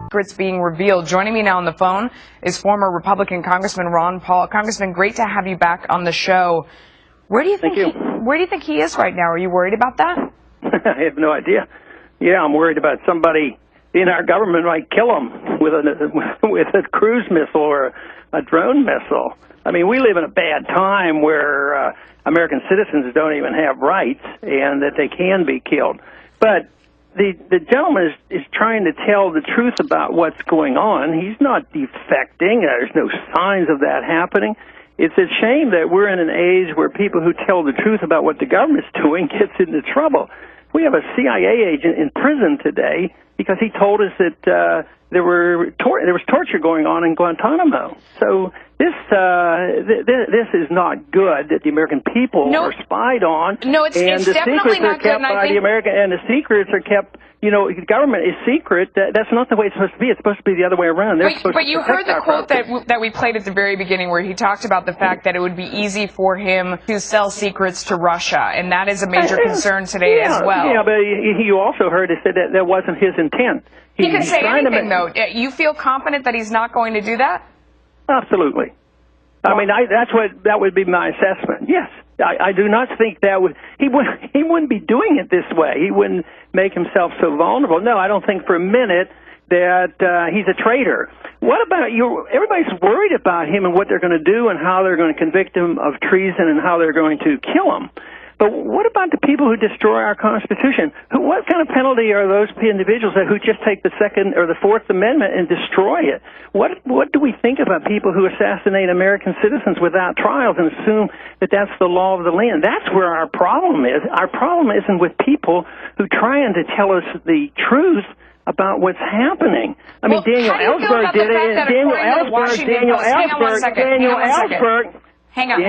secrets being revealed. Joining me now on the phone is former Republican Congressman Ron Paul. Congressman, great to have you back on the show. Where do you think he is right now? Are you worried about that? I have no idea. Yeah, I'm worried about somebody in our government might kill him with a cruise missile or a drone missile. I mean, we live in a bad time where American citizens don't even have rights and that they can be killed. But the gentleman is trying to tell the truth about what's going on. He's not defecting. There's no signs of that happening. It's a shame that we're in an age where people who tell the truth about what the government's doing gets into trouble. We have a CIA agent in prison today because he told us that there was torture going on in Guantanamo. So this is not good that the American people are spied on. No, it's definitely not good. And the secrets are kept. You know, the government is secret. That's not the way it's supposed to be. It's supposed to be the other way around. But you heard the quote that we played at the very beginning where he talked about the fact that it would be easy for him to sell secrets to Russia, and that is a major concern today as well. Yeah, but you also heard it said that wasn't his intent. He can say anything, though. You feel confident that he's not going to do that? Absolutely. I mean, that would be my assessment. Yes. I do not think that he wouldn't be doing it this way. He wouldn't make himself so vulnerable. No, I don't think for a minute that he's a traitor. What about you? Everybody's worried about him and what they're going to do and how they're going to convict him of treason and how they're going to kill him. But what about the people who destroy our Constitution? What kind of penalty are those individuals who just take the Second or the Fourth Amendment and destroy it? What do we think about people who assassinate American citizens without trials and assume that that's the law of the land? That's where our problem is. Our problem isn't with people who trying to tell us the truth about what's happening. I mean, Daniel Ellsberg did it. Daniel Ellsberg. Hang on.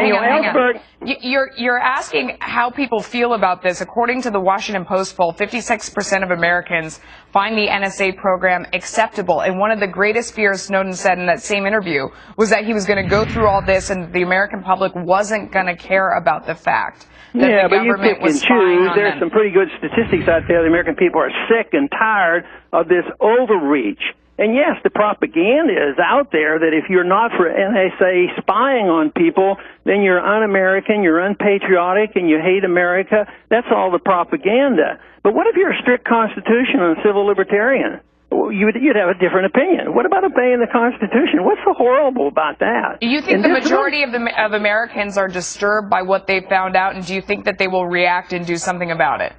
You're asking how people feel about this. According to the Washington Post poll, 56% of Americans find the NSA program acceptable. And one of the greatest fears, Snowden said in that same interview, was that he was going to go through all this and the American public wasn't going to care about the fact that the government was spying on them. There's some pretty good statistics out there. The American people are sick and tired of this overreach. And yes, the propaganda is out there that if you're not for NSA spying on people, then you're un-American, you're unpatriotic, and you hate America. That's all the propaganda. But what if you're a strict constitutional and civil libertarian? You'd have a different opinion. What about obeying the Constitution? What's so horrible about that? Do you think the majority of Americans are disturbed by what they found out, and do you think that they will react and do something about it?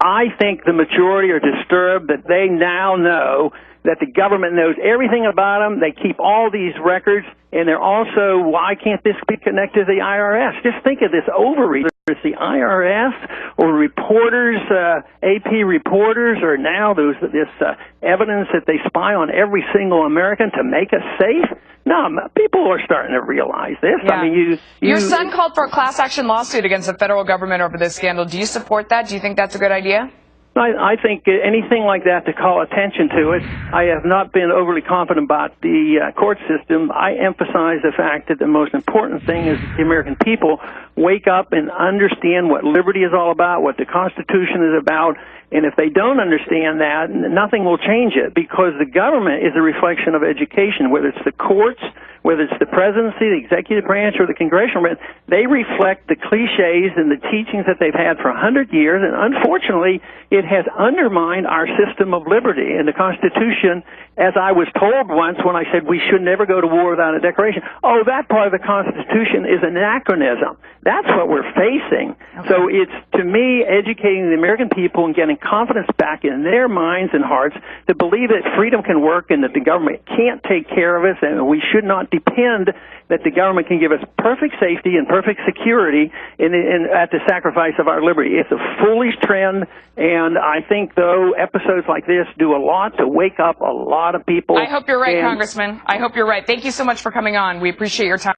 I think the majority are disturbed that they now know that the government knows everything about them. They keep all these records, and they're also, why can't this be connected to the IRS? Just think of this overreach. It's the IRS or reporters, AP reporters, or now this evidence that they spy on every single American to make us safe. No, people are starting to realize this. Yeah. I mean, your son called for a class action lawsuit against the federal government over this scandal. Do you support that? Do you think that's a good idea? I think anything like that to call attention to it. I have not been overly confident about the court system. I emphasize the fact that the most important thing is the American people wake up and understand what liberty is all about, what the Constitution is about, and if they don't understand that, nothing will change it, because the government is a reflection of education, whether it's the courts, whether it's the presidency, the executive branch, or the congressional branch. They reflect the cliches and the teachings that they've had for 100 years, and unfortunately, it has undermined our system of liberty. And the Constitution, as I was told once when I said we should never go to war without a declaration, oh, that part of the Constitution is anachronism. That's what we're facing. Okay. So it's, to me, educating the American people and getting confidence back in their minds and hearts to believe that freedom can work and that the government can't take care of us, and we should not depend that the government can give us perfect safety and perfect security at the sacrifice of our liberty. It's a foolish trend, and I think, though, episodes like this do a lot to wake up a lot of people. I hope you're right, Congressman. I hope you're right. Thank you so much for coming on. We appreciate your time.